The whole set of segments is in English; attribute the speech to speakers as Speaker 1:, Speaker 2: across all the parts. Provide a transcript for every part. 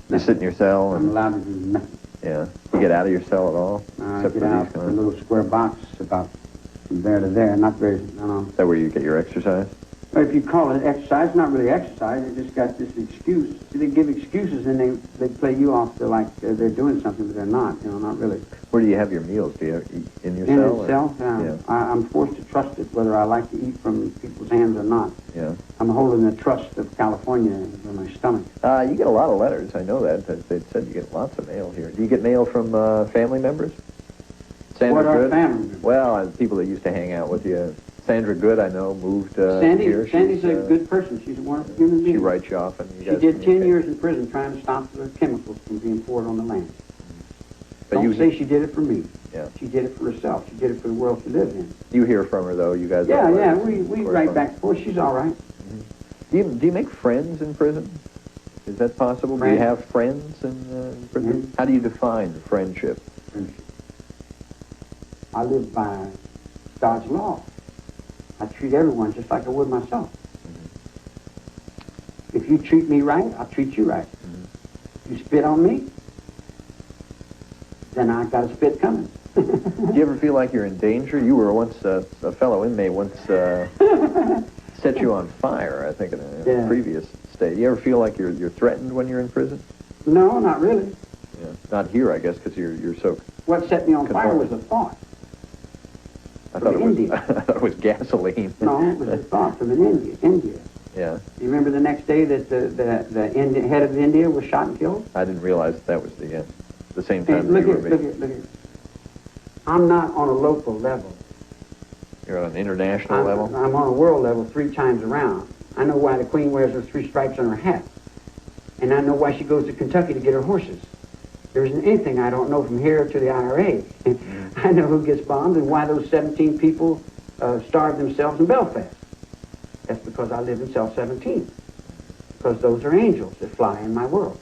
Speaker 1: You sit in your cell?
Speaker 2: I'm allowed to do nothing.
Speaker 1: Yeah. You get out of your cell at all?
Speaker 2: I get out of a little square box about from there to there. Not very,
Speaker 1: Is that where you get your exercise?
Speaker 2: If you call it exercise, not really exercise. They just got this excuse. See, they give excuses and they play you off to like they're doing something, but they're not. You know, not really.
Speaker 1: Where do you have your meals? Do you eat in your
Speaker 2: in
Speaker 1: cell?
Speaker 2: In cell, yeah. I'm forced to trust it, whether I like to eat from people's hands or not.
Speaker 1: Yeah.
Speaker 2: I'm holding the trust of California in my stomach.
Speaker 1: You get a lot of letters. I know that. They said you get lots of mail here. Do you get mail from family members? Sandra
Speaker 2: What are
Speaker 1: Good?
Speaker 2: family members?
Speaker 1: Well, people that used to hang out with you. Sandra Good, I know, moved here.
Speaker 2: Sandy's a good person. She's a wonderful human being.
Speaker 1: She writes you off. And you
Speaker 2: she did 10 years in prison trying to stop the chemicals from being poured on the land.
Speaker 1: But
Speaker 2: Don't say she did it for me.
Speaker 1: Yeah.
Speaker 2: She did it for herself. She did it for the world she lives in.
Speaker 1: You hear from her, though? You guys?
Speaker 2: Yeah, we write back and forth. She's all right.
Speaker 1: Mm-hmm. Do you make friends in prison? Is that possible?
Speaker 2: Friends?
Speaker 1: Do you have friends in prison?
Speaker 2: Mm-hmm.
Speaker 1: How do you define friendship?
Speaker 2: I live by God's law. I treat everyone just like I would myself. Mm-hmm. If you treat me right, I'll treat you right. Mm-hmm. You spit on me, then I got a spit coming.
Speaker 1: Do you ever feel like you're in danger? You were once, a fellow inmate once set you on fire, I think, in a previous state. Do you ever feel like you're threatened when you're in prison?
Speaker 2: No, not really.
Speaker 1: Yeah. Not here, I guess, because you're so...
Speaker 2: What set me on fire was a thought.
Speaker 1: I thought it was gasoline.
Speaker 2: No, it was a thought from India.
Speaker 1: Yeah.
Speaker 2: You remember the next day that the head of India was shot and killed?
Speaker 1: I didn't realize that was the same time.
Speaker 2: Hey, look here. I'm not on a local level.
Speaker 1: You're on an international level?
Speaker 2: I'm on a world level 3 times around. I know why the Queen wears her 3 stripes on her hat. And I know why she goes to Kentucky to get her horses. There isn't anything I don't know from here to the IRA. I know who gets bombed and why those 17 people starved themselves in Belfast. That's because I live in cell 17. Because those are angels that fly in my world.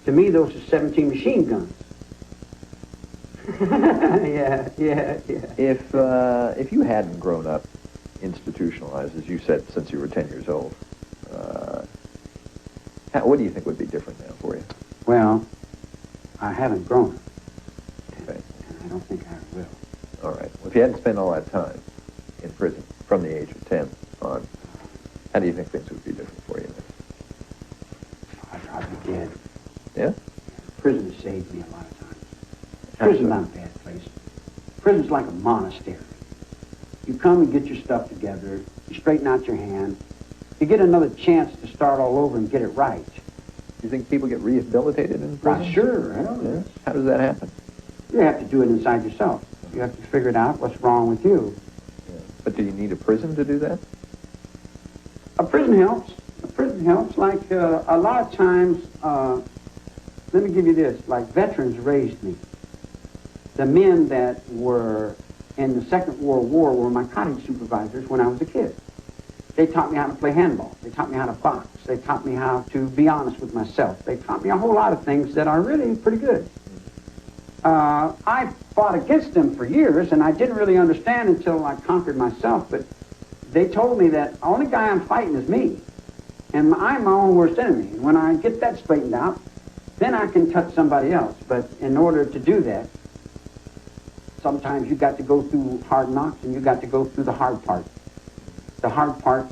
Speaker 2: To me, those are 17 machine guns. yeah.
Speaker 1: If you hadn't grown up institutionalized, as you said, since you were 10 years old, what do you think would be different now for you?
Speaker 2: Well, I haven't grown up.
Speaker 1: Okay.
Speaker 2: And I don't think I will.
Speaker 1: All right. Well, if you hadn't spent all that time in prison from the age of 10 on, how do you think things would be different for you then?
Speaker 2: I'd probably be dead.
Speaker 1: Yeah?
Speaker 2: Prison has saved me a lot of times. Prison's not a bad place. Prison's like a monastery. You come and get your stuff together, you straighten out your hand, you get another chance to start all over and get it right.
Speaker 1: Do you think people get rehabilitated in prison?
Speaker 2: Sure. I don't know.
Speaker 1: How does that happen?
Speaker 2: You have to do it inside yourself. You have to figure it out what's wrong with you.
Speaker 1: Yeah. But do you need a prison to do that?
Speaker 2: A prison helps. A prison helps. Like a lot of times, let me give you this, like veterans raised me. The men that were in the Second World War were my cottage supervisors when I was a kid. They taught me how to play handball. They taught me how to box. They taught me how to be honest with myself. They taught me a whole lot of things that are really pretty good. I fought against them for years, and I didn't really understand until I conquered myself, but they told me that the only guy I'm fighting is me, and I'm my own worst enemy. And when I get that straightened out, then I can touch somebody else. But in order to do that, sometimes you got to go through hard knocks, and you got to go through the hard part. The hard part.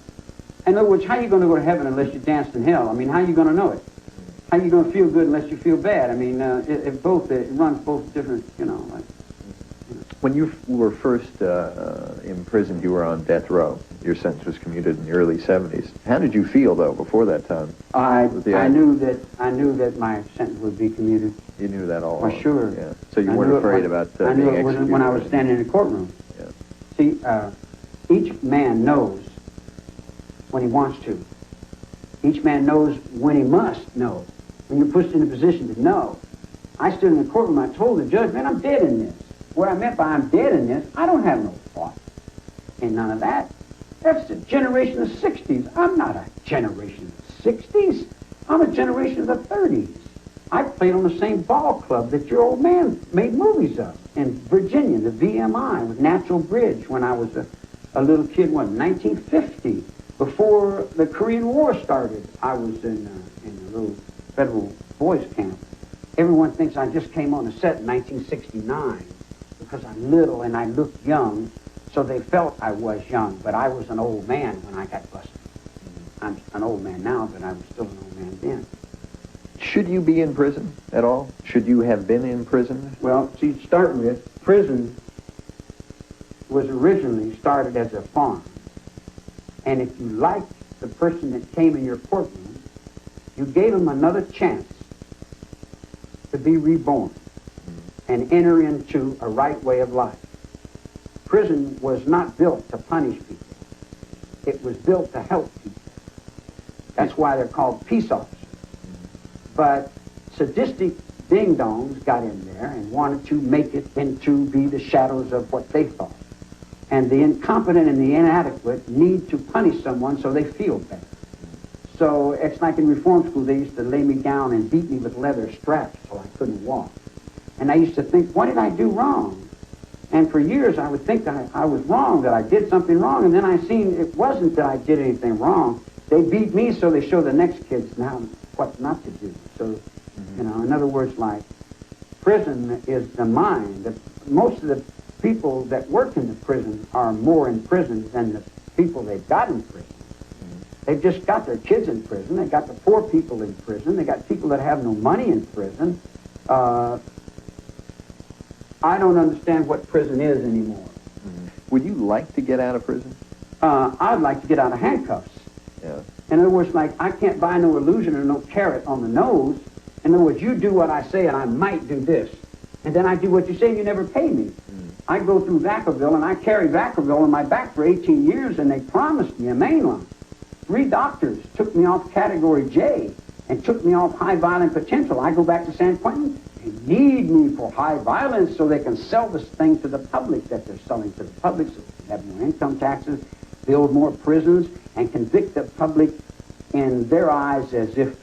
Speaker 2: In other words, how are you going to go to heaven unless you danced in hell? I mean, how are you going to know it? How are you going to feel good unless you feel bad? I mean, it runs both different, like.
Speaker 1: When you were first imprisoned, you were on death row. Your sentence was commuted in the early 70s. How did you feel, though, before that time?
Speaker 2: I knew that my sentence would be commuted.
Speaker 1: You knew that all
Speaker 2: along? Well, sure.
Speaker 1: Yeah. So you weren't afraid about being executed?
Speaker 2: I knew it when I was standing in the courtroom.
Speaker 1: Yeah.
Speaker 2: See, each man knows when he wants to. Each man knows when he must know. When you're pushed in a position to know. I stood in the courtroom, I told the judge, man, I'm dead in this. What I meant by I'm dead in this, I don't have no thought. Ain't none of that. That's the generation of the 60s. I'm not a generation of the 60s. I'm a generation of the 30s. I played on the same ball club that your old man made movies of in Virginia, the VMI, with Natural Bridge, when I was a little kid, 1950. Before the Korean War started, I was in a little federal boys' camp. Everyone thinks I just came on the set in 1969 because I'm little and I look young, so they felt I was young, but I was an old man when I got busted. I'm an old man now, but I was still an old man then.
Speaker 1: Should you be in prison at all? Should you have been in prison?
Speaker 2: Well, see, to start with, prison was originally started as a farm. And if you liked the person that came in your courtroom, you gave him another chance to be reborn and enter into a right way of life. Prison was not built to punish people. It was built to help people. That's why they're called peace officers. But sadistic ding-dongs got in there and wanted to make it into be the shadows of what they thought. And the incompetent and the inadequate need to punish someone so they feel better. So it's like in reform school, they used to lay me down and beat me with leather straps so I couldn't walk. And I used to think, what did I do wrong? And for years I would think that I was wrong, that I did something wrong, and then I seen it wasn't that I did anything wrong. They beat me so they show the next kids now what not to do. So, you know, in other words, like, prison is the mind. Most of the people that work in the prison are more in prison than the people they've got in prison. They've just got their kids in prison. They got the poor people in prison. They got people that have no money in prison. I don't understand what prison is anymore.
Speaker 1: Would you like to get out of prison?
Speaker 2: I'd like to get out of handcuffs.
Speaker 1: Yeah.
Speaker 2: In other words, like, I can't buy no illusion or no carrot on the nose. In other words, you do what I say and I might do this. And then I do what you say and you never pay me. I go through Vacaville and I carry Vacaville on my back for 18 years and they promised me a mainline. 3 doctors took me off Category J and took me off high violent potential. I go back to San Quentin. They need me for high violence so they can sell this thing to the public that they're selling to the public, so they have more income taxes, build more prisons, and convict the public in their eyes as if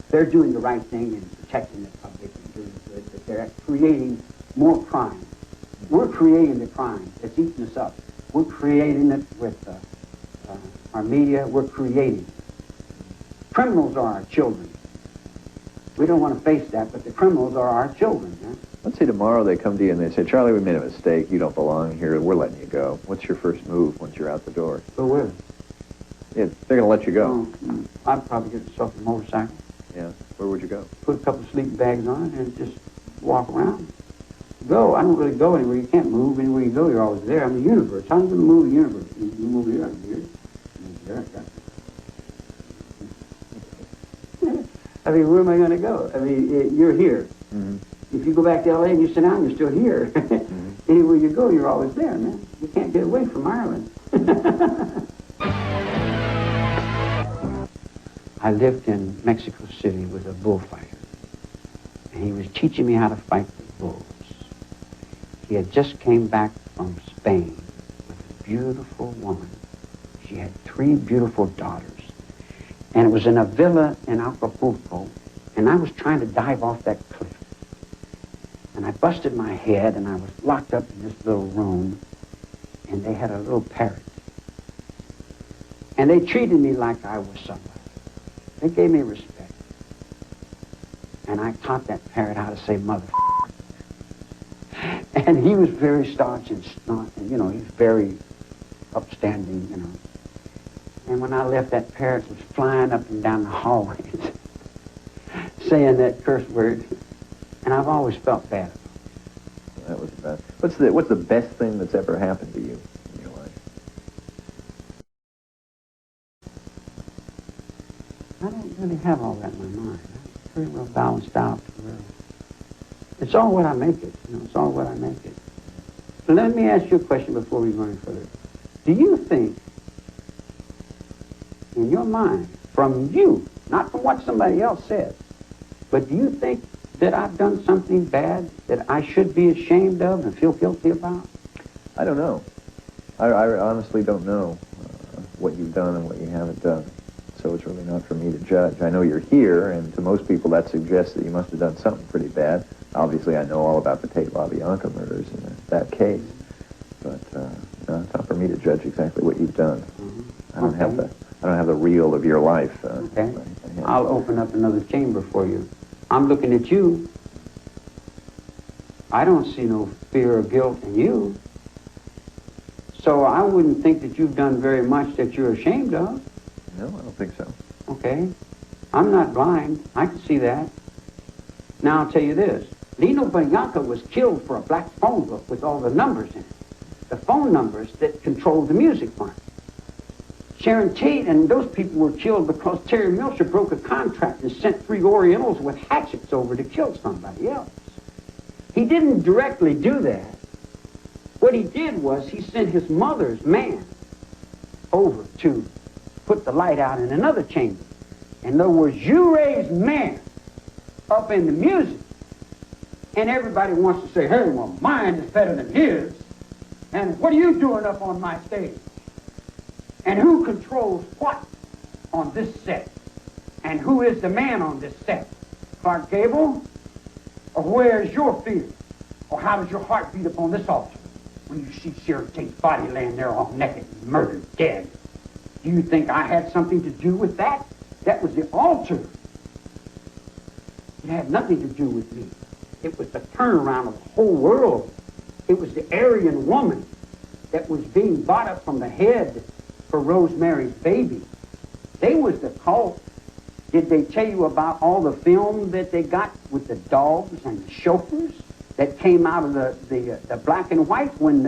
Speaker 2: they're doing the right thing and protecting the public and doing good, but they're creating more crime. We're creating the crime that's eating us up. We're creating it with our media. We're creating. Criminals are our children. We don't want to face that, but the criminals are our children. Huh?
Speaker 1: Let's say tomorrow they come to you and they say, Charlie, we made a mistake. You don't belong here. We're letting you go. What's your first move once you're out the door?
Speaker 2: Go where?
Speaker 1: Yeah, they're going to let you go.
Speaker 2: I'd probably get myself a motorcycle.
Speaker 1: Yeah. Where would you go?
Speaker 2: Put a couple of sleeping bags on it and just walk around. Go. I don't really go anywhere. You can't move. Anywhere you go, you're always there. I'm the universe. How are you going to move the universe? You move here, I'm here. There, I got you. I mean, where am I going to go? I mean, you're here. If you go back to L.A. and you sit down, you're still here. Anywhere you go, you're always there, man. You can't get away from Ireland. I lived in Mexico City with a bullfighter, and he was teaching me how to fight the bulls. He had just came back from Spain with a beautiful woman. She had 3 beautiful daughters, and it was in a villa in Acapulco, and I was trying to dive off that cliff. And I busted my head, and I was locked up in this little room, and they had a little parrot. And they treated me like I was somebody. They gave me respect. And I taught that parrot how to say mother. And he was very staunch and you know, he's very upstanding, you know. And when I left, that parrot was flying up and down the hallways, saying that curse word. And I've always felt bad about it.
Speaker 1: That was bad. What's the best thing that's ever happened to you in your life?
Speaker 2: I don't really have all that in my mind. It's pretty well balanced out. It's all what I make it. You know, it's all what I make it. So let me ask you a question before we go any further. Do you think, in your mind, from you, not from what somebody else said, but do you think that I've done something bad that I should be ashamed of and feel guilty about?
Speaker 1: I don't know. I honestly don't know what you've done and what you haven't done. So it's really not for me to judge. I know you're here, and to most people that suggests that you must have done something pretty bad. Obviously, I know all about the Tate LaBianca murders and that case. But no, it's not for me to judge exactly what you've done. I don't have I don't have the reel of your life.
Speaker 2: Okay. I'll open up another chamber for you. I'm looking at you. I don't see no fear or guilt in you. So I wouldn't think that you've done very much that you're ashamed of.
Speaker 1: No, I don't think so.
Speaker 2: Okay. I'm not blind. I can see that. Now I'll tell you this. Lino Bianca was killed for a black phone book with all the numbers in it. The phone numbers that controlled the music fund. Sharon Tate and those people were killed because Terry Milcher broke a contract and sent 3 Orientals with hatchets over to kill somebody else. He didn't directly do that. What he did was he sent his mother's man over to put the light out in another chamber. In other words, you raised men up in the music, and everybody wants to say, hey, well, mine is better than his, and what are you doing up on my stage? And who controls what on this set? And who is the man on this set? Clark Gable? Or where's your fear? Or how does your heart beat upon this altar when you see Sharon Tate's body laying there all naked, murdered, dead? Do you think I had something to do with that? That was the altar. It had nothing to do with me. It was the turnaround of the whole world. It was the Aryan woman that was being bought up from the head for Rosemary's Baby. They was the cult. Did they tell you about all the film that they got with the dogs and the chauffeurs that came out of the black and white when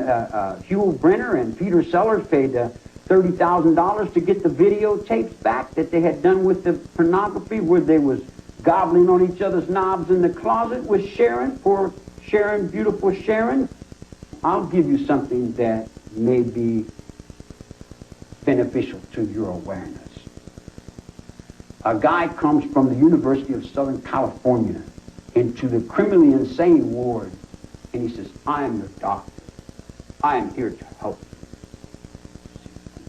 Speaker 2: Hugh Brenner and Peter Sellers paid $30,000 to get the videotapes back that they had done with the pornography where they was gobbling on each other's knobs in the closet with Sharon, poor Sharon, beautiful Sharon? I'll give you something that may be beneficial to your awareness. A guy comes from the University of Southern California into the criminally insane ward, and he says, I am your doctor. I am here to help you.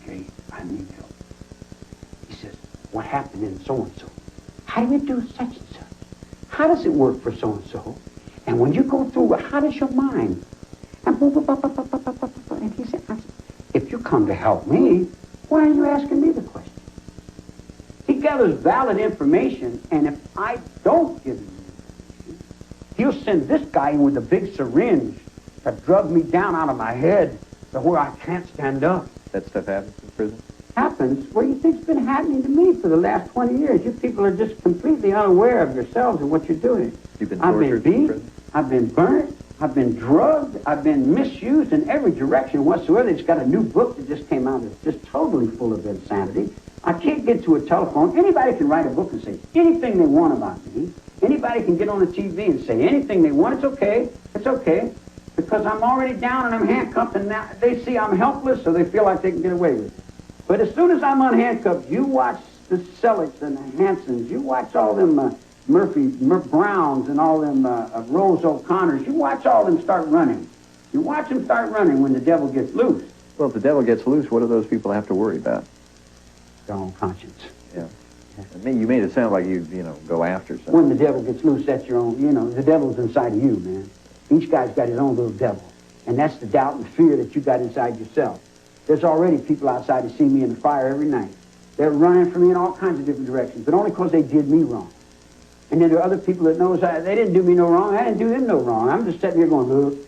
Speaker 2: Okay, I need help. He says, what happened in so-and-so? How do you do such and such? How does it work for so-and-so? And when you go through it, how does your mind? And he said, if you come to help me, why are you asking me the question? He gathers valid information, and if I don't give him information, he'll send this guy in with a big syringe to drug me down out of my head to where I can't stand up.
Speaker 1: That stuff happens in prison?
Speaker 2: Happens? What do you think's been happening to me for the last 20 years? You people are just completely unaware of yourselves and what you're doing.
Speaker 1: You've been
Speaker 2: I've been
Speaker 1: tortured in
Speaker 2: beat,
Speaker 1: prison?
Speaker 2: I've been burnt, I've been drugged, I've been misused in every direction whatsoever. It's got a new book that just came out that's just totally full of insanity. I can't get to a telephone. Anybody can write a book and say anything they want about me. Anybody can get on the TV and say anything they want. It's okay. It's okay. Because I'm already down and I'm handcuffed, and now they see I'm helpless, so they feel like they can get away with it. But as soon as I'm unhandcuffed, you watch the Sellecks and the Hansons, you watch all them Murphy Browns and all them Rose O'Connors, you watch all them start running. You watch them start running when the devil gets loose.
Speaker 1: Well, if the devil gets loose, what do those people have to worry about?
Speaker 2: Their own conscience.
Speaker 1: Yeah. I mean, you made it sound like you go after something.
Speaker 2: When the devil gets loose, that's your own, the devil's inside of you, man. Each guy's got his own little devil. And that's the doubt and fear that you got inside yourself. There's already people outside that see me in the fire every night. They're running from me in all kinds of different directions, but only because they did me wrong. And then there are other people that knows they didn't do me no wrong. I didn't do them no wrong. I'm just sitting here going, look,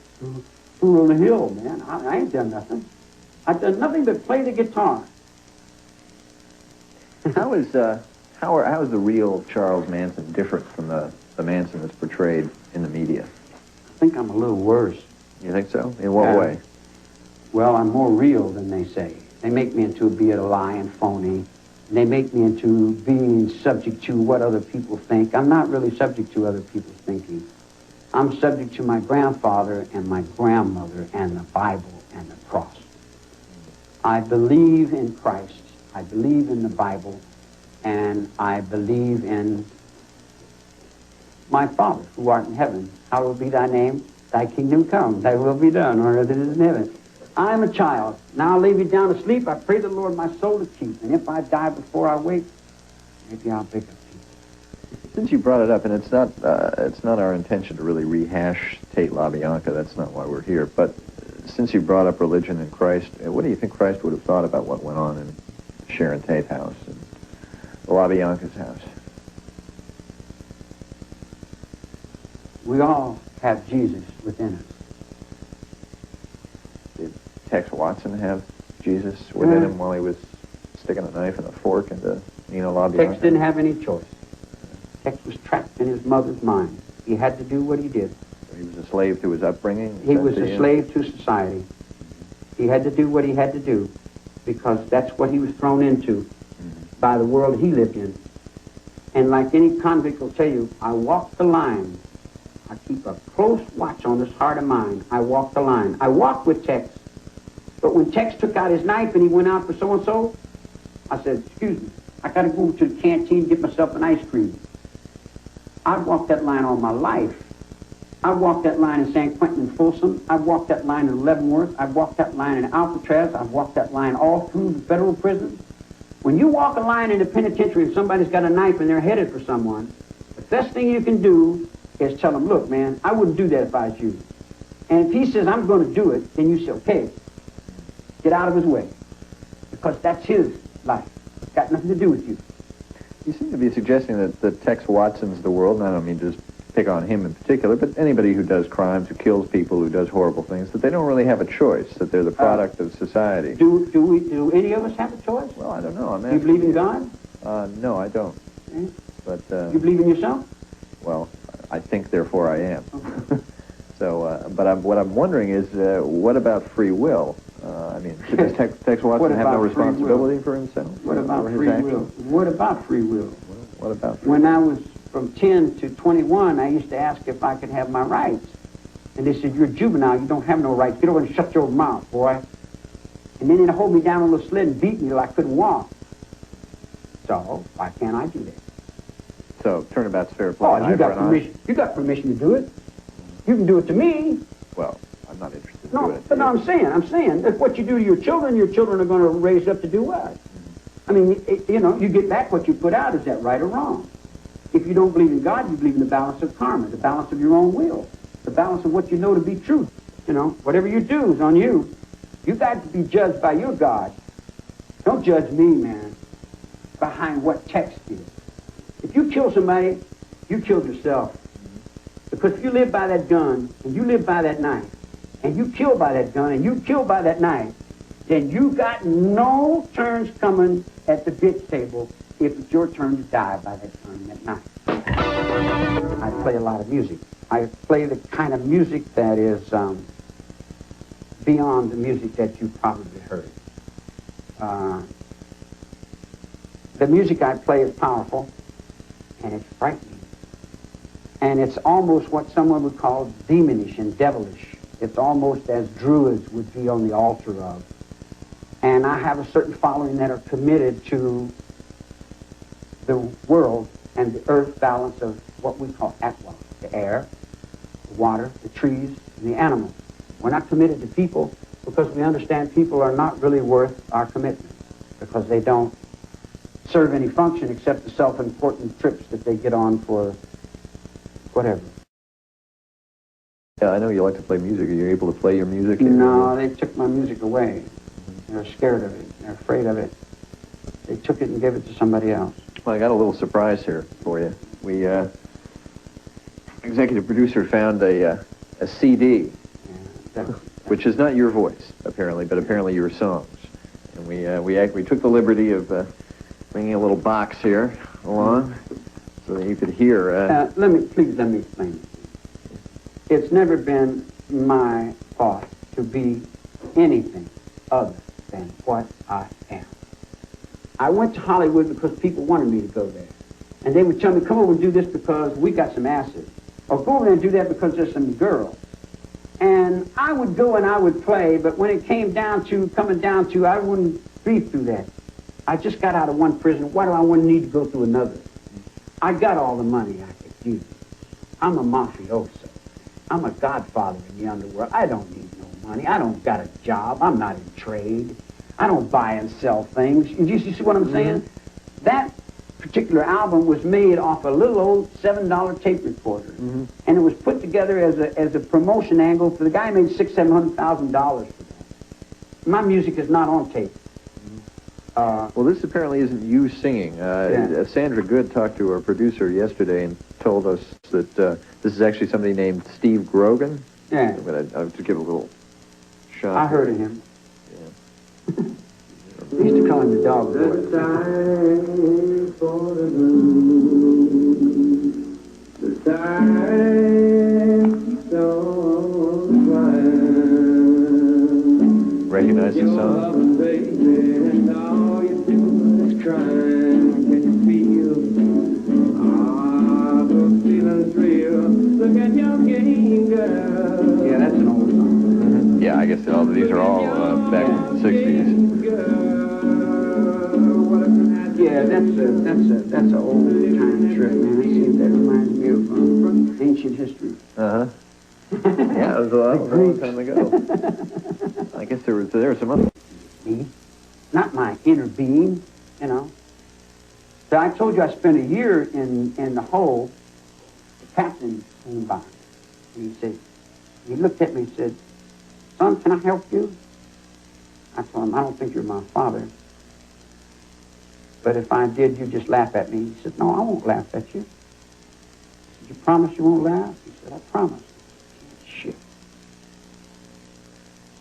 Speaker 2: fool on the hill, man. I ain't done nothing. I've done nothing but play the guitar.
Speaker 1: How is the real Charles Manson different from the Manson that's portrayed in the media?
Speaker 2: I think I'm a little worse.
Speaker 1: You think so? In what way?
Speaker 2: Well, I'm more real than they say. They make me into being a lie and phony. They make me into being subject to what other people think. I'm not really subject to other people's thinking. I'm subject to my grandfather and my grandmother and the Bible and the cross. I believe in Christ. I believe in the Bible. And I believe in my Father who art in heaven. Hallowed be thy name. Thy kingdom come. Thy will be done on earth as it is in heaven. I am a child. Now I'll lay me down to sleep. I pray the Lord my soul to keep. And if I die before I wake, maybe I'll pick up peace.
Speaker 1: Since you brought it up, and it's not our intention to really rehash Tate LaBianca. That's not why we're here. But since you brought up religion and Christ, what do you think Christ would have thought about what went on in Sharon Tate house and the LaBianca's house.
Speaker 2: We all have Jesus within us.
Speaker 1: Did Tex Watson have Jesus within him while he was sticking a knife and a fork into Nina LaBianca?
Speaker 2: Tex didn't have any choice. Tex was trapped in his mother's mind. He had to do what he did.
Speaker 1: He was a slave to his upbringing?
Speaker 2: He was a slave to society. He had to do what he had to do because that's what he was thrown into by the world he lived in. And like any convict will tell you, I walk the line. I keep a close watch on this heart of mine. I walk the line. I walked with Tex. But when Tex took out his knife and he went out for so-and-so, I said, excuse me, I got to go to the canteen and get myself an ice cream. I've walked that line all my life. I've walked that line in San Quentin and Folsom. I've walked that line in Leavenworth. I've walked that line in Alcatraz. I've walked that line all through the federal prisons. When you walk a line in the penitentiary and somebody's got a knife and they're headed for someone, the best thing you can do is tell them, look, man, I wouldn't do that if I was you. And if he says, I'm going to do it, then you say, okay, get out of his way. Because that's his life. It's got nothing to do with you.
Speaker 1: You seem to be suggesting that Tex Watson's the world, and I don't mean to just pick on him in particular, but anybody who does crimes, who kills people, who does horrible things, that they don't really have a choice, that they're the product of society.
Speaker 2: Do any of us have a choice?
Speaker 1: Well, I don't know.
Speaker 2: Do you believe in God?
Speaker 1: No, I don't. But
Speaker 2: you believe in yourself?
Speaker 1: Well, I think, therefore I am. Okay. So, but what I'm wondering is, what about free will? I mean, does Tex Watson have no responsibility for himself?
Speaker 2: What about free will? What about free will?
Speaker 1: What about free will?
Speaker 2: When I was from 10 to 21, I used to ask if I could have my rights. And they said, you're a juvenile, you don't have no rights. Get over and shut your mouth, boy. And then they'd hold me down on the sled and beat me till I couldn't walk. So, why can't I do that?
Speaker 1: So, turnabout's fair play.
Speaker 2: Oh, you got permission. You got permission to do it. You can do it to me.
Speaker 1: Well, I'm not interested in
Speaker 2: no,
Speaker 1: doing it.
Speaker 2: But no, I'm saying, if what you do to your children are going to raise up to do what? I mean, you get back what you put out. Is that right or wrong? If you don't believe in God, you believe in the balance of karma, the balance of your own will, the balance of what you know to be truth. Whatever you do is on you. You got to be judged by your God. Don't judge me, man, behind what Tex did. If you kill somebody, you killed yourself. Because if you live by that gun, and you live by that knife, and you kill by that gun, and you kill by that knife, then you got no turns coming at the bitch table if it's your turn to die by that gun, that knife. I play a lot of music. I play the kind of music that is beyond the music that you've probably heard. The music I play is powerful, and it's frightening. And it's almost what someone would call demonish and devilish. It's almost as druids would be on the altar of. And I have a certain following that are committed to the world and the earth balance of what we call aqua, the air, the water, the trees, and the animals. We're not committed to people because we understand people are not really worth our commitment because they don't serve any function except the self-important trips that they get on for whatever.
Speaker 1: Yeah, I know you like to play music. Are you able to play your music?
Speaker 2: No, they took my music away. They're scared of it. They're afraid of it. They took it and gave it to somebody else.
Speaker 1: Well, I got a little surprise here for you. We, executive producer found a CD, which is not your voice, apparently, but apparently your songs. And we took the liberty of bringing a little box here along so that you could hear.
Speaker 2: Let me explain it. It's never been my thought to be anything other than what I am. I went to Hollywood because people wanted me to go there. And they would tell me, come over and do this because we got some acid. Or go over there and do that because there's some girls. And I would go and I would play, but when it came down to, I wouldn't breathe through that. I just got out of one prison. Why do I want to need to go through another? I got all the money I could use. I'm a mafioso. I'm a godfather in the underworld. I don't need no money. I don't got a job. I'm not in trade. I don't buy and sell things. You see what I'm saying? That particular album was made off a little old $7 tape recorder. And it was put together as a promotion angle for the guy who made $600,000, $700,000 for that. My music is not on tape.
Speaker 1: Well, this apparently isn't you singing. Sandra Good talked to our producer yesterday and told us that this is actually somebody named Steve Grogan.
Speaker 2: Yeah.
Speaker 1: But I'll just give a little shot.
Speaker 2: I heard of him.
Speaker 1: Yeah.
Speaker 2: We used to call him the dog boy.
Speaker 3: The time for the blues. The time keeps on flying.
Speaker 1: Recognize the
Speaker 3: Your
Speaker 1: song?
Speaker 3: loving baby, and all you do is crying. Can you feel? Ah, the feeling's real. Look at your game, girl.
Speaker 2: Yeah, that's an old song.
Speaker 1: Yeah, I guess these are all back in the 60s.
Speaker 2: Yeah, that's an old time trip, man. I see that reminds me of ancient history.
Speaker 1: Uh-huh. Yeah, it was a long time ago. I guess there was some other...
Speaker 2: Me, not my inner being, you know. So I told you I spent a year in the hold. The captain came by, and he looked at me and said, "Son, can I help you?" I told him, "I don't think you're my father. But if I did, you'd just laugh at me." He said, "No, I won't laugh at you." I said, "You promise you won't laugh?" He said, "I promise." I said, "Shit."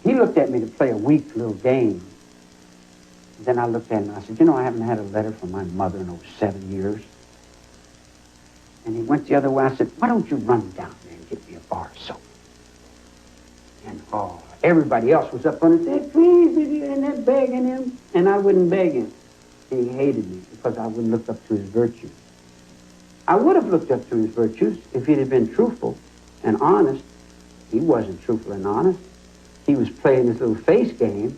Speaker 2: He looked at me to play a weak little game. Then I looked at him and I said, "You know, I haven't had a letter from my mother in over 7 years." And he went the other way. I said, "Why don't you run down there and get me a bar of soap?" And everybody else was up on it, said, "Please," and they're begging him. And I wouldn't beg him. And he hated me because I wouldn't look up to his virtues. I would have looked up to his virtues if he'd have been truthful and honest. He wasn't truthful and honest. He was playing this little face game.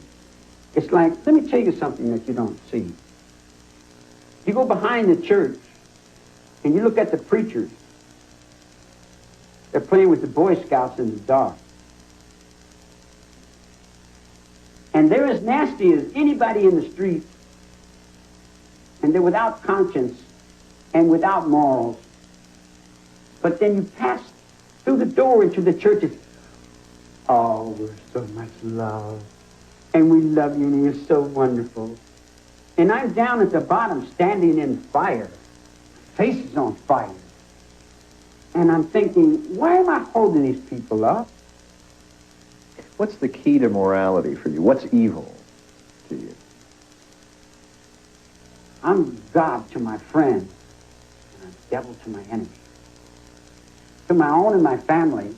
Speaker 2: It's like, let me tell you something that you don't see. You go behind the church and you look at the preachers. They're playing with the Boy Scouts in the dark. And they're as nasty as anybody in the street. And they're without conscience and without morals. But then you pass through the door into the churches. "Oh, we're so much love. And we love you, and you're so wonderful." And I'm down at the bottom, standing in fire. Face is on fire. And I'm thinking, why am I holding these people up?
Speaker 1: What's the key to morality for you? What's evil to you?
Speaker 2: I'm God to my friend, and I'm devil to my enemy. To my own and my family,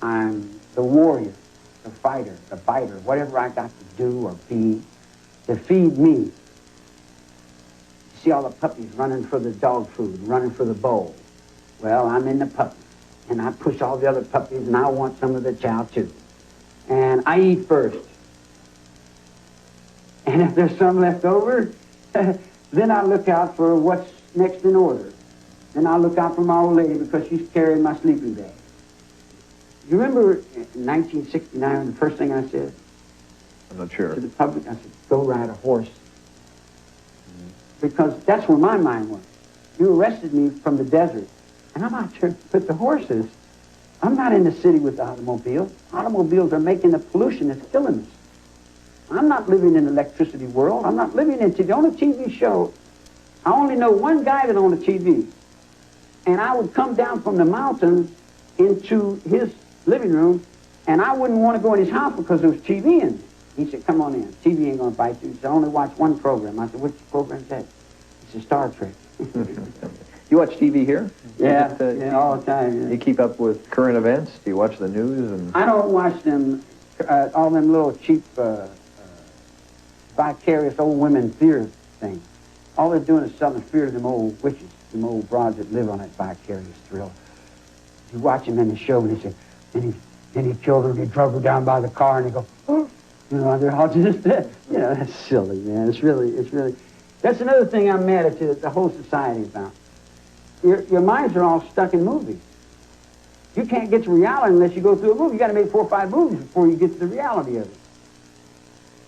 Speaker 2: I'm the warrior, the fighter, the biter, whatever I got to do or be to feed me. See all the puppies running for the dog food, running for the bowl. Well, I'm in the puppy, and I push all the other puppies, and I want some of the chow too. And I eat first. And if there's some left over, then I look out for what's next in order. Then I look out for my old lady because she's carrying my sleeping bag. You remember in 1969, the first thing I said?
Speaker 1: I'm not sure.
Speaker 2: To the public, I said, "Go ride a horse." Because that's where my mind went. You arrested me from the desert, and I'm out there with the horses. I'm not in the city with the automobiles. Automobiles are making the pollution that's killing us. I'm not living in the electricity world. I'm not living in the only TV show. I only know one guy that owned a TV. And I would come down from the mountains into his living room, and I wouldn't want to go in his house because there was TV in it. He said, "Come on in. TV ain't going to bite you." He said, "I only watch one program." I said, "Which program's that?" He said, "Star Trek."
Speaker 1: You watch TV here?
Speaker 2: Yeah, all the time. Yeah.
Speaker 1: You keep up with current events? Do you watch the news? And
Speaker 2: I don't watch them, all them little cheap, vicarious old women theater things. All they're doing is selling fear to them old witches, them old broads that live on that vicarious thrill. You watch him in the show, and he said, then he killed her, and he drove her down by the car, and they go, "Oh," you know, they're all just, that's silly, man. It's really, that's another thing I'm mad at the whole society about. Your minds are all stuck in movies. You can't get to reality unless you go through a movie. You got to make 4 or 5 movies before you get to the reality of it.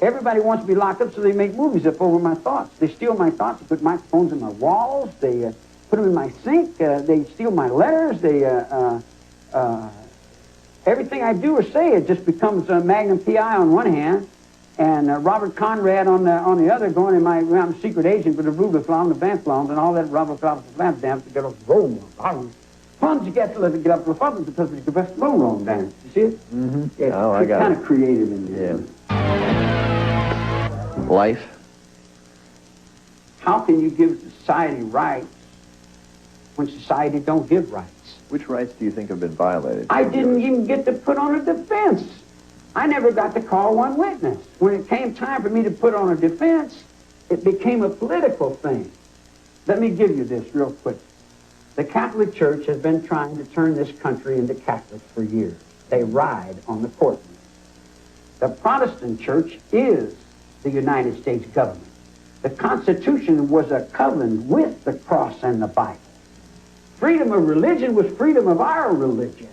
Speaker 2: Everybody wants to be locked up, so they make movies up over my thoughts. They steal my thoughts. They put microphones in my walls. They put them in my sink. They steal my letters. Everything I do or say, it just becomes a Magnum PI on one hand, And Robert Conrad on the other going, I'm a secret agent for the Rubelflam, the Banflams, and all that Robert Flam dance to get off the road. Funds you get to let it get up to the fun because it's the best road dance. You see it?
Speaker 1: Mm-hmm.
Speaker 2: Yeah,
Speaker 1: Oh, I
Speaker 2: it's
Speaker 1: got
Speaker 2: kind
Speaker 1: it.
Speaker 2: of creative in there.
Speaker 1: Yeah. Life?
Speaker 2: How can you give society rights when society don't give rights?
Speaker 1: Which rights do you think have been violated?
Speaker 2: I didn't even get to put on a defense. I never got to call one witness. When it came time for me to put on a defense, it became a political thing. Let me give you this real quick. The Catholic Church has been trying to turn this country into Catholic for years. They ride on the courtroom. The Protestant Church is the United States government. The Constitution was a covenant with the cross and the Bible. Freedom of religion was freedom of our religion.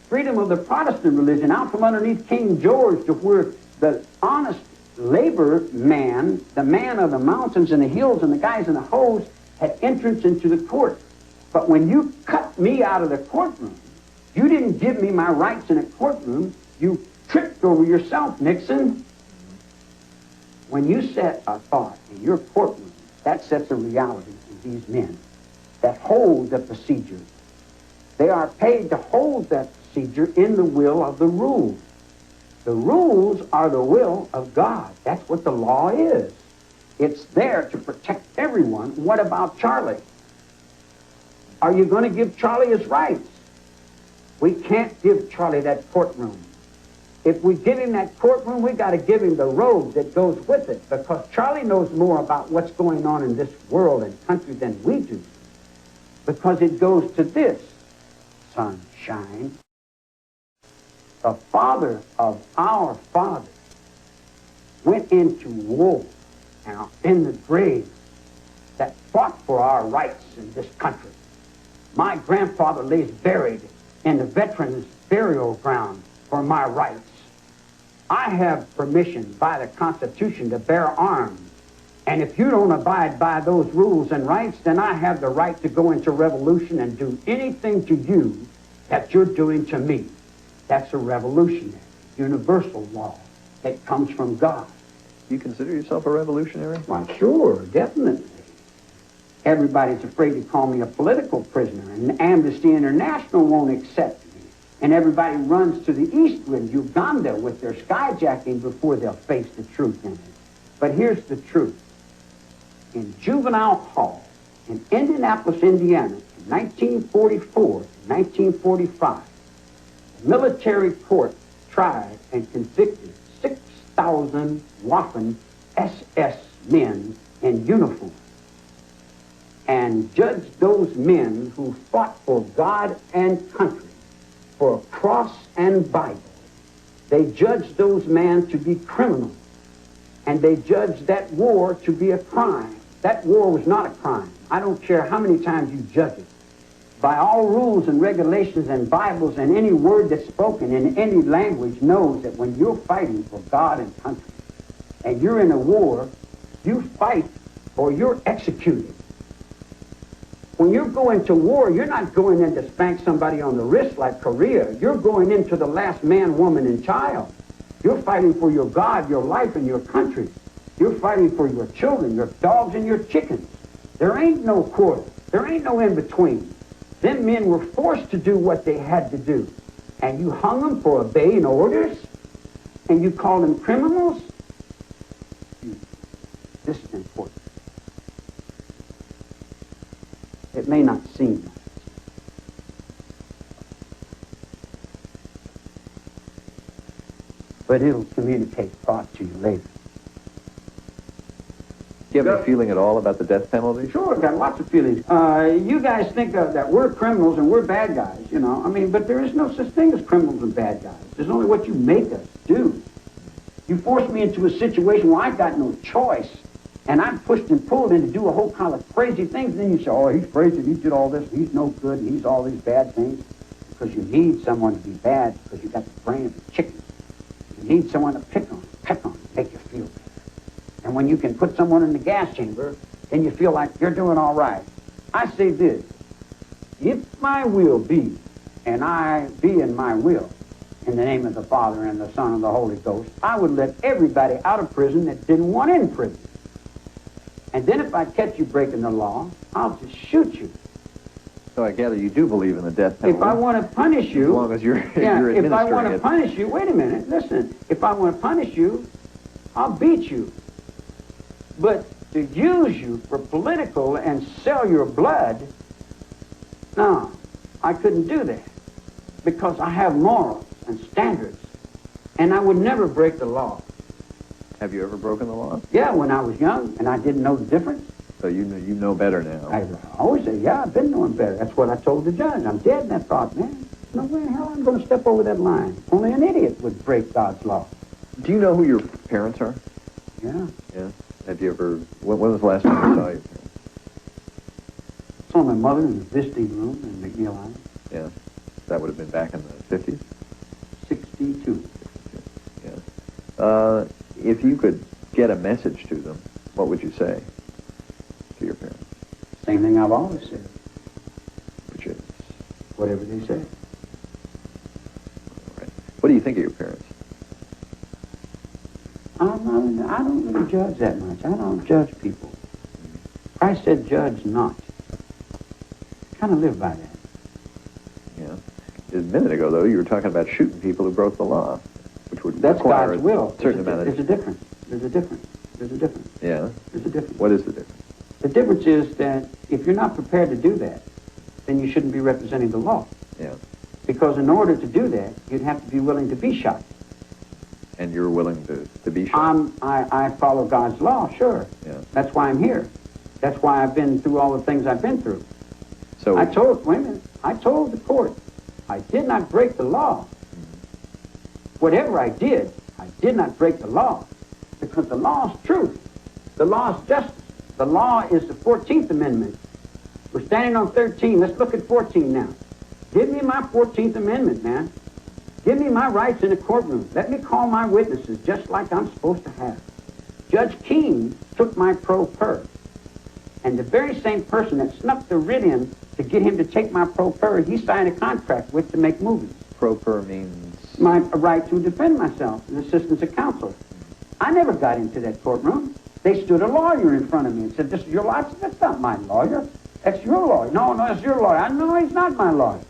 Speaker 2: Freedom of the Protestant religion, out from underneath King George to where the honest labor man, the man of the mountains and the hills and the guys in the hose, had entrance into the court. But when you cut me out of the courtroom, you didn't give me my rights in a courtroom. You tripped over yourself, Nixon. When you set a thought in your courtroom, that sets a reality in these men that hold the procedure. They are paid to hold that procedure in the will of the rules. The rules are the will of God. That's what the law is. It's there to protect everyone. What about Charlie? Are you going to give Charlie his rights? We can't give Charlie that courtroom. If we give him that courtroom, we got to give him the robe that goes with it, because Charlie knows more about what's going on in this world and country than we do, because it goes to this: sunshine. The father of our father went into war and are in the grave that fought for our rights in this country. My grandfather lays buried in the veterans' burial ground for my rights. I have permission by the Constitution to bear arms. And if you don't abide by those rules and rights, then I have the right to go into revolution and do anything to you that you're doing to me. That's a revolutionary, universal law that comes from God.
Speaker 1: Do you consider yourself a revolutionary?
Speaker 2: Why, sure, definitely. Everybody's afraid to call me a political prisoner, and Amnesty International won't accept me. And everybody runs to the eastward, Uganda, with their skyjacking before they'll face the truth in it. But here's the truth. In juvenile hall in Indianapolis, Indiana, from 1944 to 1945, the military court tried and convicted 6,000 Waffen SS men in uniform, and judged those men who fought for God and country, for a cross and Bible. They judged those men to be criminals, and they judged that war to be a crime. That war was not a crime. I don't care how many times you judge it. By all rules and regulations and Bibles, and any word that's spoken in any language knows that when you're fighting for God and country, and you're in a war, you fight or you're executed. When you're going to war, you're not going in to spank somebody on the wrist like Korea. You're going into the last man, woman, and child. You're fighting for your God, your life, and your country. You're fighting for your children, your dogs, and your chickens. There ain't no quarter. There ain't no in-between. Them men were forced to do what they had to do. And you hung them for obeying orders? And you call them criminals? This is important. It may not seem like it, but it'll communicate thought to you later.
Speaker 1: Do you have any feeling at all about the death penalty?
Speaker 2: Sure, I've got lots of feelings. You guys think that we're criminals and we're bad guys, you know. I mean, but there is no such thing as criminals and bad guys. There's only what you make us do. You forced me into a situation where I got no choice, and I'm pushed and pulled in to do a whole kind of crazy things, and then you say, oh, he's crazy, he did all this, he's no good, and he's all these bad things. Because you need someone to be bad, because you got the brain of a chicken. You need someone to peck on, make you feel better. And when you can put someone in the gas chamber, then you feel like you're doing all right. I say this: if my will be, and I be in my will, in the name of the Father and the Son and the Holy Ghost, I would let everybody out of prison that didn't want in prison. And then if I catch you breaking the law, I'll just shoot you.
Speaker 1: So I gather you do believe in the death penalty.
Speaker 2: If I want to punish you...
Speaker 1: As long as you're, you're
Speaker 2: if I want
Speaker 1: administering
Speaker 2: to
Speaker 1: it.
Speaker 2: punish you... Wait a minute, listen. If I want to punish you, I'll beat you. But to use you for political and sell your blood, no, I couldn't do that. Because I have morals and standards. And I would never break the law.
Speaker 1: Have you ever broken the law?
Speaker 2: Yeah, when I was young, and I didn't know the difference.
Speaker 1: So you know better now.
Speaker 2: I always say, yeah, I've been knowing better. That's what I told the judge. I'm dead in that thought, man. No way in hell I'm going to step over that line. Only an idiot would break God's law.
Speaker 1: Do you know who your parents are?
Speaker 2: Yeah.
Speaker 1: Yeah. Have you ever... When was the last time you saw your parents?
Speaker 2: Saw my mother in the visiting room in McNeil Island.
Speaker 1: Yeah. That would have been back in the 50s?
Speaker 2: 62.
Speaker 1: Yeah. If you could get a message to them, what would you say to your parents?
Speaker 2: Same thing I've always said.
Speaker 1: Which is?
Speaker 2: Whatever they say.
Speaker 1: Right. What do you think of your parents?
Speaker 2: I don't really judge that much. I don't judge people. Christ said, judge not. Kind of live by that.
Speaker 1: Yeah. A minute ago, though, you were talking about shooting people who broke the law, which would
Speaker 2: That's
Speaker 1: require
Speaker 2: God's will.
Speaker 1: a certain amount of...
Speaker 2: There's a difference. There's a difference. There's a difference.
Speaker 1: Yeah?
Speaker 2: There's a difference.
Speaker 1: What is the difference?
Speaker 2: The difference is that if you're not prepared to do that, then you shouldn't be representing the law.
Speaker 1: Yeah.
Speaker 2: Because in order to do that, you'd have to be willing to be shot.
Speaker 1: And you're willing to be shot?
Speaker 2: I follow God's law, sure.
Speaker 1: Yeah.
Speaker 2: That's why I'm here. That's why I've been through all the things I've been through.
Speaker 1: So
Speaker 2: I told the court, I did not break the law. Whatever I did not break the law. Because the law is truth. The law is justice. The law is the 14th Amendment. We're standing on 13. Let's look at 14 now. Give me my 14th Amendment, man. Give me my rights in the courtroom. Let me call my witnesses just like I'm supposed to have. Judge Keene took my pro per. And the very same person that snuck the writ in to get him to take my pro per, he signed a contract with to make movies.
Speaker 1: Pro per means...
Speaker 2: My right to defend myself and assistance of counsel. I never got into that courtroom. They stood a lawyer in front of me and said, this is your lawyer. I said, that's not my lawyer. That's your lawyer. No, that's your lawyer. No, he's not my lawyer.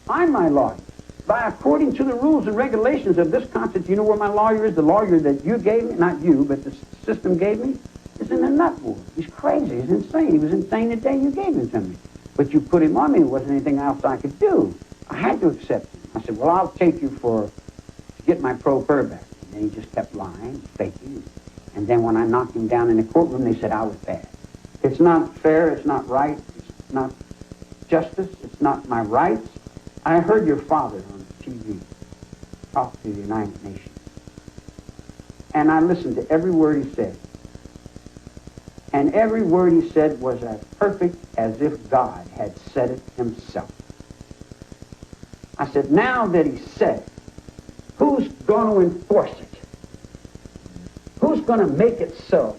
Speaker 2: I'm my lawyer. According to the rules and regulations of this Constitution, you know where my lawyer is? The lawyer that you gave me, not you, but the system gave me, is in a nut ward. He's crazy. He's insane. He was insane the day you gave him to me. But you put him on me. There wasn't anything else I could do. I had to accept him. I said, well, I'll take you to get my pro per back. And then he just kept lying, faking. And then when I knocked him down in the courtroom, they said I was bad. It's not fair. It's not right. It's not justice. It's not my rights. I heard your father on TV talk to the United Nations. And I listened to every word he said. And every word he said was as perfect as if God had said it himself. I said, now that he said it, who's going to enforce it? Who's going to make it so?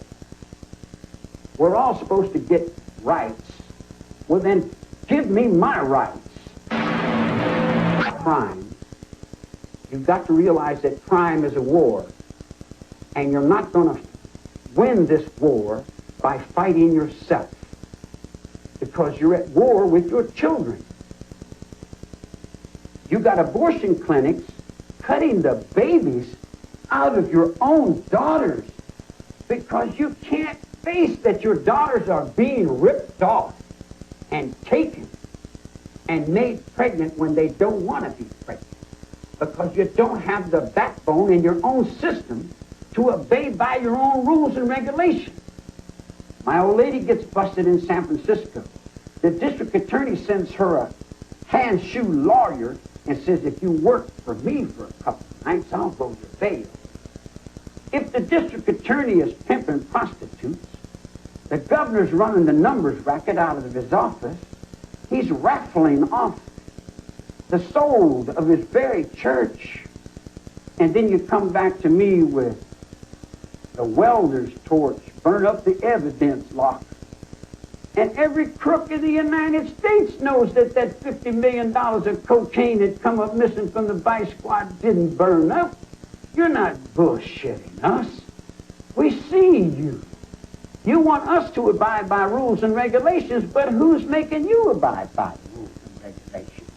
Speaker 2: We're all supposed to get rights. Well, then give me my rights. Crime. You've got to realize that crime is a war. And you're not going to win this war by fighting yourself. Because you're at war with your children. You got abortion clinics cutting the babies out of your own daughters because you can't face that your daughters are being ripped off and taken and made pregnant when they don't want to be pregnant because you don't have the backbone in your own system to obey by your own rules and regulations. My old lady gets busted in San Francisco. The district attorney sends her a hand-shoe lawyer and says, if you work for me for a couple of nights, I'll go to bail. If the district attorney is pimping prostitutes, the governor's running the numbers racket out of his office, he's raffling off the souls of his very church. And then you come back to me with the welder's torch, burn up the evidence locker. And every crook in the United States knows that that $50 million of cocaine that come up missing from the Vice Squad didn't burn up. You're not bullshitting us. We see you. You want us to abide by rules and regulations, but who's making you abide by the rules and regulations?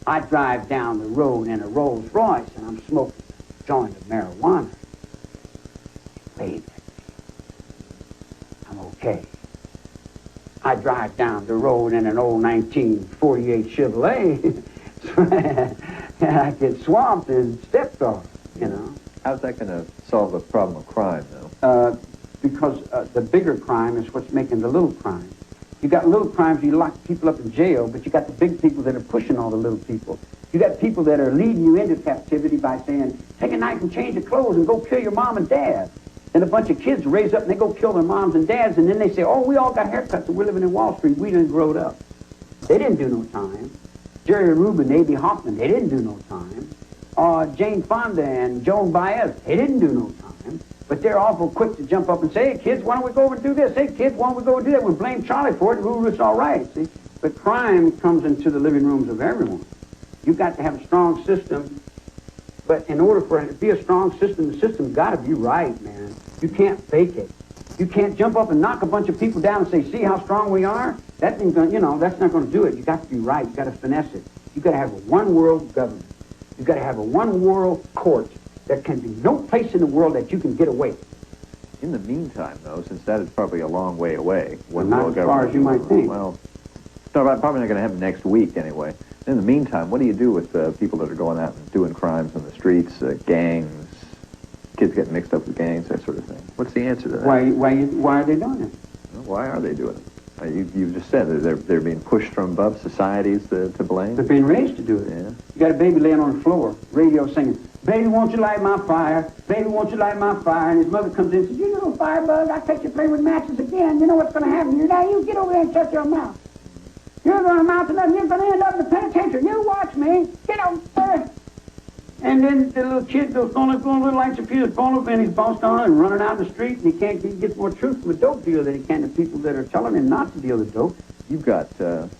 Speaker 2: I drive down the road in a Rolls Royce and I'm smoking a joint of marijuana. Wait, I'm okay. I drive down the road in an old 1948 Chevrolet and I get swamped and stepped on, you know.
Speaker 1: How's that going to solve the problem of crime, though?
Speaker 2: Because the bigger crime is what's making the little crime. You got little crimes, you lock people up in jail, but you got the big people that are pushing all the little people. You got people that are leading you into captivity by saying, take a knife and change your clothes and go kill your mom and dad. And a bunch of kids raise up and they go kill their moms and dads, and then they say, oh, we all got haircuts and we're living in Wall Street. We didn't grow up. They didn't do no time. Jerry Rubin, A.B. Hoffman, they didn't do no time. Jane Fonda and Joan Baez, they didn't do no time. But they're awful quick to jump up and say, hey, kids, why don't we go over and do this? Hey, kids, why don't we go and do that? We blame Charlie for it, and it's all right, see? But crime comes into the living rooms of everyone. You've got to have a strong system, but in order for it to be a strong system, the system's got to be right, man. You can't fake it. You can't jump up and knock a bunch of people down and say, see how strong we are? That ain't gonna, you know, that's not going to do it. You got to be right. You got to finesse it. You got to have a one world government. You got to have a one world court. There can be no place in the world that you can get away.
Speaker 1: In the meantime, though, since that is probably a long way away,
Speaker 2: not as far as you might think.
Speaker 1: Well, no, probably not going to happen next week anyway. In the meantime, what do you do with people that are going out and doing crimes on the streets, gangs, kids getting mixed up with gangs, that sort of thing? What's the answer to that?
Speaker 2: Why are they doing it?
Speaker 1: Well, why are they doing it? You just said they're being pushed from above societies to blame.
Speaker 2: They're being raised to do it.
Speaker 1: Yeah.
Speaker 2: You got a baby laying on the floor, radio singing, baby, won't you light my fire? Baby, won't you light my fire? And his mother comes in and says, you little firebug, I'll catch you playing with matches again. You know what's going to happen to you now? You get over there and shut your mouth. You're going to amount to nothing. You're going to end up in the penitentiary. You watch me. Get over there. And then the little kid goes going little like a fuse, going up and he's bounced on and running out in the street, and he gets more truth from a dope dealer than he can to people that are telling him not to deal with dope.
Speaker 1: You've got, you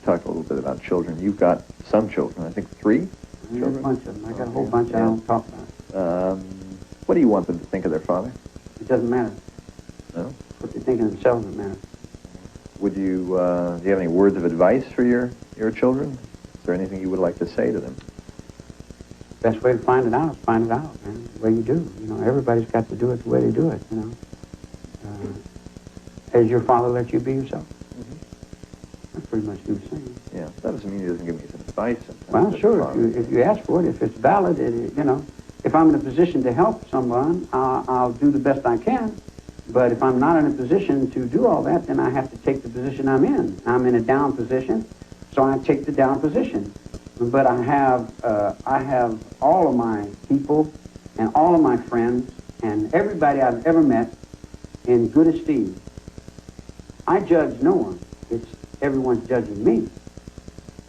Speaker 1: talked a little bit about children. You've got some children, I think 3 children?
Speaker 2: A bunch of them. I got a whole bunch I don't talk about.
Speaker 1: What do you want them to think of their father?
Speaker 2: It doesn't matter.
Speaker 1: No?
Speaker 2: What they think of themselves doesn't matter.
Speaker 1: Would you, do you have any words of advice for your children? Is there anything you would like to say to them?
Speaker 2: Best way to find it out is find it out, man. The way you do. You know, everybody's got to do it the way they do it, you know. As your father let you be yourself. Mm-hmm. I pretty much do the same.
Speaker 1: Yeah, that doesn't mean he doesn't give me some advice.
Speaker 2: Well, sure, if you ask for it, if it's valid, you know, if I'm in a position to help someone, I'll do the best I can. But if I'm not in a position to do all that, then I have to take the position I'm in. I'm in a down position, so I take the down position. But I have all of my people and all of my friends and everybody I've ever met in good esteem. I judge no one. It's everyone's judging me.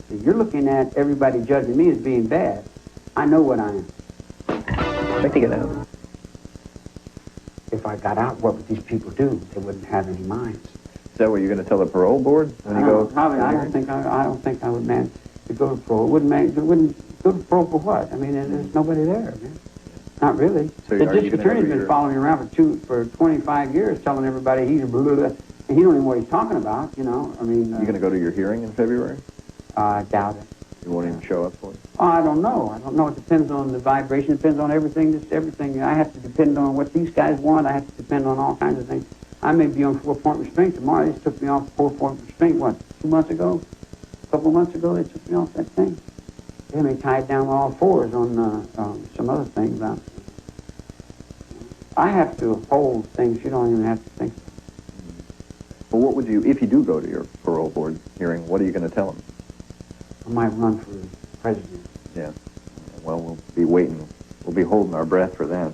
Speaker 2: So you're looking at everybody judging me as being bad. I know what I am.
Speaker 1: I'd like to get out.
Speaker 2: If I got out, what would these people do? They wouldn't have any minds.
Speaker 1: Is that what you're going to tell the parole board when you go?
Speaker 2: Probably. I don't think I would manage to go to parole. It wouldn't go to parole for what? I mean, there's nobody there, man. Not really.
Speaker 1: So
Speaker 2: the district attorney's been following me around for 25 years, telling everybody he's a blah, blah, blah, and he don't even know what he's talking about. You know, I mean.
Speaker 1: You going to go to your hearing in February?
Speaker 2: I doubt it.
Speaker 1: You won't even show up for it?
Speaker 2: I don't know. It depends on the vibration. It depends on everything. Just everything. I have to depend on what these guys want. I have to depend on all kinds of things. I may be on 4-point restraint tomorrow. They took me off 4-point restraint, what, 2 months ago? A couple months ago, they took me off that thing. They had me tied down with all fours on some other things. I have to hold things you don't even have to think.
Speaker 1: Well, what would you, if you do go to your parole board hearing, what are you going to tell them?
Speaker 2: I might run for president.
Speaker 1: Yeah. Well, we'll be waiting. We'll be holding our breath for that.